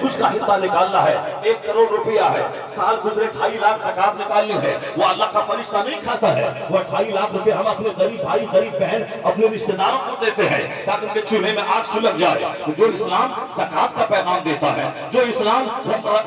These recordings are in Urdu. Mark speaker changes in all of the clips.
Speaker 1: اس کا حصہ نکالنا ہے. 1 کروڑ روپیہ ہے, سال گزرے 2.5 لاکھ زکات نکالنی ہے. وہ اللہ کا فرشتہ نہیں کھاتا ہے, وہ 2.5 لاکھ روپے ہم اپنے غریب بھائی غریب بہن اپنے رشتہ داروں کو دیتے ہیں تاکہ ان کے چولہے میں آگ سلگ جائے. جو اسلام زکات کا پیغام دیتا ہے, جو اسلام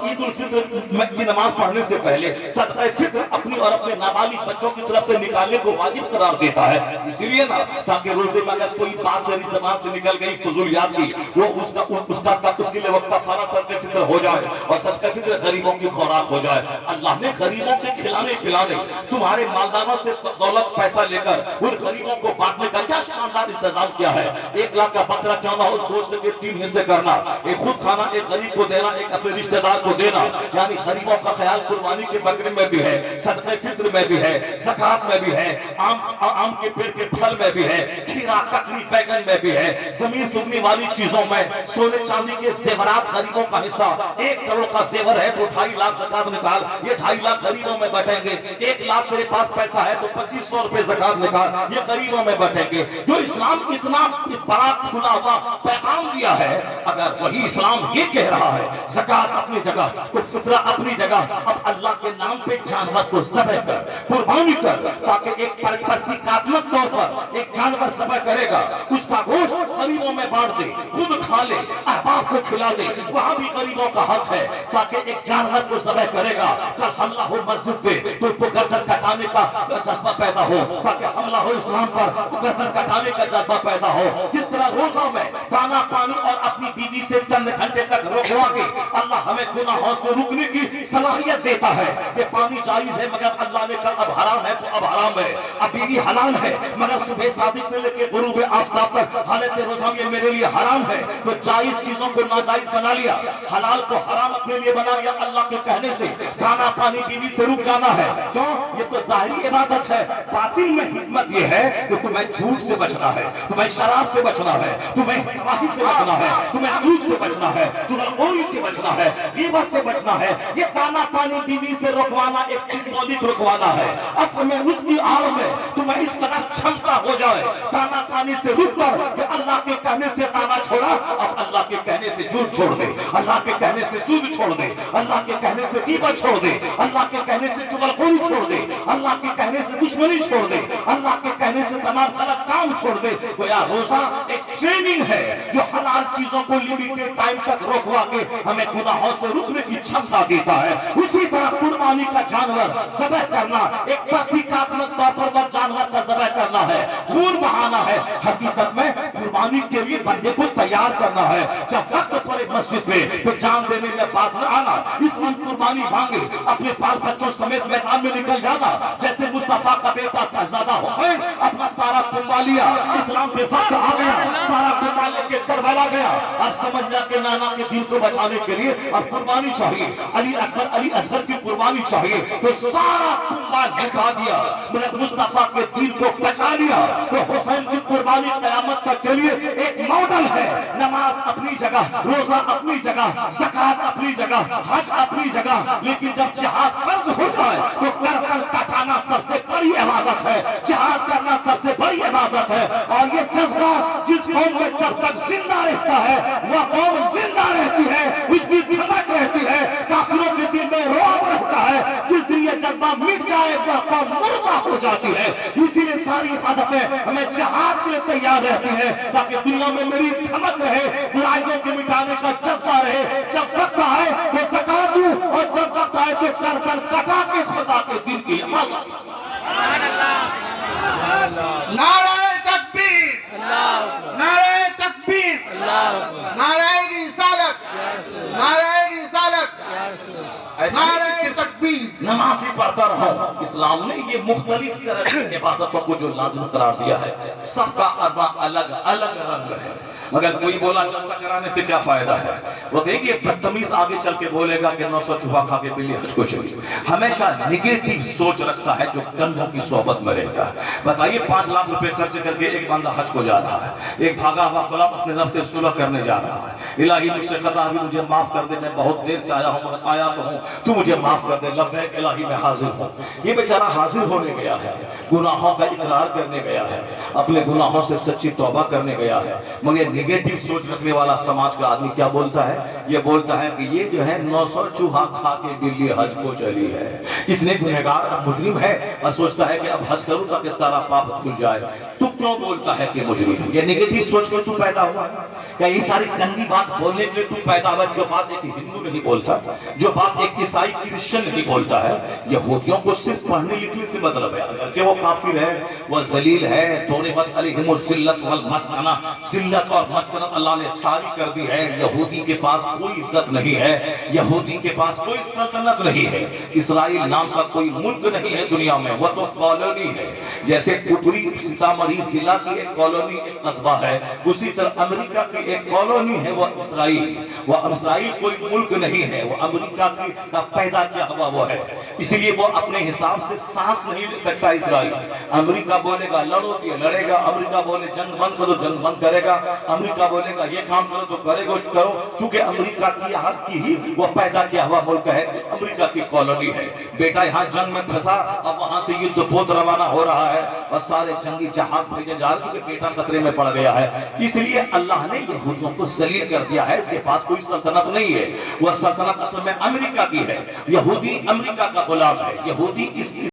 Speaker 1: عید الفطر کی نماز پڑھنے سے پہلے صدقہ فطر اپنی اور اپنے نابالغ بچوں کی طرف سے نکالنے کو واجب قرار دیتا ہے, اسی لیے نا تاکہ روزے میں اگر کوئی بات تیری زبان سے نکل گئی فضولیات کی, وہ اس کے لیے وقت کفارہ صدقہ فطر ہو جائے اور صدقہ فطر غریبوں کی خوراک ہو جائے. اللہ نے غریبوں کے کھلانے پلانے, تمہارے مالداروں سے دولت پیسہ لے کر ان غریبوں کو بانٹنے کا کیا شاندار انتظام کیا ہے. 1 لاکھ کا بکرا کیوں نہ ہو, اس گوشت کے 3 حصے کرنا, ایک خود کھانا, ایک غریب کو دینا, ایک اپنے رشتہ دار کو دینا. یعنی غریبوں کا خیال قربانی کے بکرے میں بھی ہے, صدقہ فطر میں بھی ہے, زکات میں بھی ہے, آم کے پیڑ کے پھل میں بھی ہے, کھیرا ککڑی بیگن میں بھی ہے, زمین سگنے والی چیزوں میں, سونے چاندی کے زیورات غریبوں کا حصہ. 1 کروڑ کا زیور ہے تو 2.5 لاکھ زکات نکال, یہ 2.5 لاکھ غریبوں میں بٹیں گے. 1 لاکھ تیرے پاس پیسہ ہے تو 2500 روپے زکات نکال, یہ غریبوں میں بٹیں گے. جو اسلام اتنا بڑا کھلا ہوا پیغام دیا ہے, اگر وہی اسلام یہ کہہ رہا ہے زکات اپنی جگہ, فطرہ اپنی جگہ, اب اللہ کے نام پہ جانور کو ذبح کر, قربانی کر, تاکہ ایک پرتیکاتمک طور پر ایک جانور ذبح کرے گا, اس کا گوشت غریبوں میں بانٹ دے, خود کھا لے, احباب کو کھلا دے, وہاں بھی غریبوں کا حق ہے. تاکہ ایک جانور کو ذبح کرے گا, کل حملہ ہو مسجد پہ تو اس کو گردن کٹانے کا جذبہ پیدا ہو, تاکہ حملہ ہو اسلام پر تو گردن کٹانے کا جذبہ پیدا ہو. جس طرح روزہ میں کھانا پانی اور اپنی بیوی سے چند گھنٹے تک روکوا کے اللہ ہمیں گناہوں سے رکنے کی صلاحیت دیتا ہے کہ پانی جائز ہے مگر اللہ نے کہا اب حرام ہے تو اب حرام ہے, اب بیوی حلال ہے مگر صبح صادق سے لے کے غروب آفتاب تک حالت روزہ میں میرے لیے حرام ہے, تو جائز چیزوں کو ناجائز بنا لیا, حلال کو حرام اپنے لیے بنا لیا. اللہ کے کہنے سے کھانا پانی بیوی سے رک جانا ہے, کیوں؟ یہ تو ظاہری عبادت ہے. باطن میں حکمت یہ ہے کہ تمہیں جھوٹ سے بچنا ہے, تمہیں شراب سے بچنا ہے, تمہیں گواہی سے بچنا ہے, تمہیں سود سے بچنا ہے, چغلخوری سے بچنا ہے, غیبت سے بچنا ہے. یہ دانا پانی بیوی سے رکوانا ایک سمبولک رکوانا ہے. اصل میں اس کی آڑ میں تمہیں اس قدر چھمتا ہو جائے دانا پانی سے رک کر کہ اللہ کے کہنے سے دانا چھوڑا, اب اللہ کے کہنے سے جھوٹ چھوڑ دے, اللہ کے کہنے سے سود چھوڑ دے, اللہ کے کہنے سے غیبت چھوڑ دے, اللہ کے کہنے سے چغلخوری چھوڑ دے, اللہ کے کہنے سے دشمنی چھوڑ دے, اللہ کے کہنے سے تمام غلط کام چھوڑ دے. گویا روزہ ایک ٹریننگ ہے جو حلال چیزوں کو لمیٹڈ ٹائم تک روکوا کے ہمیں گناہوں سے رکنے کی چھمتا دیتا ہے. اسی طرح قربانی کا جانور ذبح کرنا ایک پرتیکاتمک طور پر وہ جانور کا ذبح کرنا ہے, خون بہانا ہے. حقیقت میں قربانی کے لیے بندے کو تیار کرنا ہے. جب وقت پڑے مسجد میں تو جان دینے میں باز نہ آنا, اس من قربانی مانگے اپنے بال بچوں سمیت میدان میں نکل جانا. جیسے مصطفیٰ کا بیٹا شہزادہ حسین اپنا سارا کنبہ لیا, اسلام پہ وقت آ گیا, سارا کنبہ لے کے کربلا گیا. اب سمجھ لیا کہ نانا کے دین کو بچانے کے لیے اب قربانی چاہیے, علی اکبر علی اصغر کی قربانی چاہیے, تو سارا کنبہ جھکا دیا, مصطفیٰ کے دین کو بچا لیا. تو حسین کی قربانی قیامت تک کے لیے ایک ماڈل ہے. نماز اپنی جگہ, روزہ اپنی جگہ, زکات اپنی جگہ, حج اپنی جگہ, لیکن جب جہاد فرض ہوتا ہے تو گردن کٹانا سب سے بڑی عبادت ہے, جہاد کرنا سب سے بڑی عبادت ہے. اور یہ جذبہ جس قوم میں جب تک زندہ رہتا ہے وہ قوم زندہ رہتی ہے, اس کی دھمک رہتی ہے. کافروں کے دل میں رعب رہتا ہے, جس دن یہ جذبہ مٹ جائے وہ قوم مردہ ہو جاتی ہے. اسی لیے ساری عبادتیں ہمیں جہاد کے لیے تیار رہتی ہیں تاکہ دنیا میں میری دھمک رہے, برائیوں کے مٹانے کا جذبہ رہے. جب وقت آئے تو زکات دوں, اور جب وقت آئے تو گردن کٹا کے خدا کے دین کی حفاظت.
Speaker 2: نعرہ تکبیر, نعرہ تکبیر, نعرہ رسالت, نعرہ رسالت, نعرہ تکبیر.
Speaker 1: نماز ہی پڑھتا رہا. اسلام نے یہ مختلف طرح کی عبادتوں کو جو لازم قرار دیا ہے, سب کا الگ الگ رنگ ہے. مگر کوئی بولا جلسہ کرانے سے کیا فائدہ ہے, وہ کہے کہ بدتمیز آگے چل کے بولے گا کہ 900 چھپا کھا کے بلی حج کو چلی. ہمیشہ نگیٹیو سوچ رکھتا ہے جو گندوں کی صحبت میں رہتا ہے. بتائیے 5 لاکھ روپے خرچ کر کے ایک بندہ حج کو جا رہا ہے, ایک بھاگا ہوا غلام اپنے رب سے صلح کرنے جا رہا ہے, الہی مجھ سے خطا ہوئی مجھے معاف کر دے, میں بہت بہت دیر سے آیا تو ہوں، تو مجھے معاف کر دے، لبیک الہی میں حاضر ہوں۔ یہ بیچارہ حاضر ہونے گیا ہے، گناہوں کا اقرار کرنے گیا ہے، اپنے گناہوں سے سچی توبہ کرنے گیا ہے، مگر نیگیٹو سوچ رکھنے والا سماج کا آدمی کیا بولتا ہے؟ یہ بولتا ہے کہ یہ جو ہے 900 چوہا کھا کے بلی حج کو چلی ہے، اتنے گنہگار مجرم ہے، اور سوچتا ہے کہ اب حج کروں تاکہ سارا پاپ کھل جائے۔ تو کیوں بولتا ہے کہ مجرم ہے؟ یہ نیگیٹو سوچ کر تو پیدا ہوا ہے، کیا یہ ساری گندی بات بولنے کے لیے تو پیدا ہوا؟ جو بات ایک ہندو نہیں بولتا، جو بات ایک عیسائی کرسچن نہیں بولتا ہے، یہودیوں کو صرف پڑھنے لکھنے سے مطلب ہے، اگرچہ وہ کافر ہے، وہ ذلیل ہے، ضربت علیہم الذلۃ والمسکنہ، ذلت اور مسکنت اللہ نے طاری کر دی ہے۔ یہودی کے پاس کوئی عزت نہیں ہے، یہودی کے پاس کوئی سلطنت نہیں ہے، اسرائیل نام کا کوئی ملک نہیں ہے دنیا میں، وہ تو کالونی ہے۔ جیسے پٹری سیتامڑھی ضلع کی ایک کالونی، ایک قصبہ ہے، اسی طرح امریکہ کی ایک کالونی ہے وہ اسرائیل۔ وہ اسرائیل کوئی ملک نہیں ہے، وہ امریکہ کا پیدا کیا ہوا وہ ہے، اس لیے وہ اپنے حساب سے سانس نہیں لے سکتا اسرائیل۔ امریکہ بولے گا لڑو تو یہ لڑے گا، امریکہ بولے جنگ بند کرو جنگ بند کرے گا، امریکہ بولے گا یہ کام کرو تو کرے گا کرو، چونکہ امریکہ کی حق کی ہی وہ پیدا کیا ہوا ملک ہے، امریکہ کی کالونی ہے۔ بیٹا یہاں جنگ میں پھنسا، اب وہاں سے یدھ پوت روانہ ہو رہا ہے اور سارے جنگی جہاز بھیجے جا رہے، چونکہ بیٹا خطرے میں پڑ گیا ہے، اس لیے اللہ نے یہودیوں کو ذلیل کر دیا ہے۔ اس کے پاس کوئی سلطنت نہیں ہے، وہ سلطنت اصل میں امریکہ کی ہے، یہودی امریکہ کا غلام ہے، یہودی اس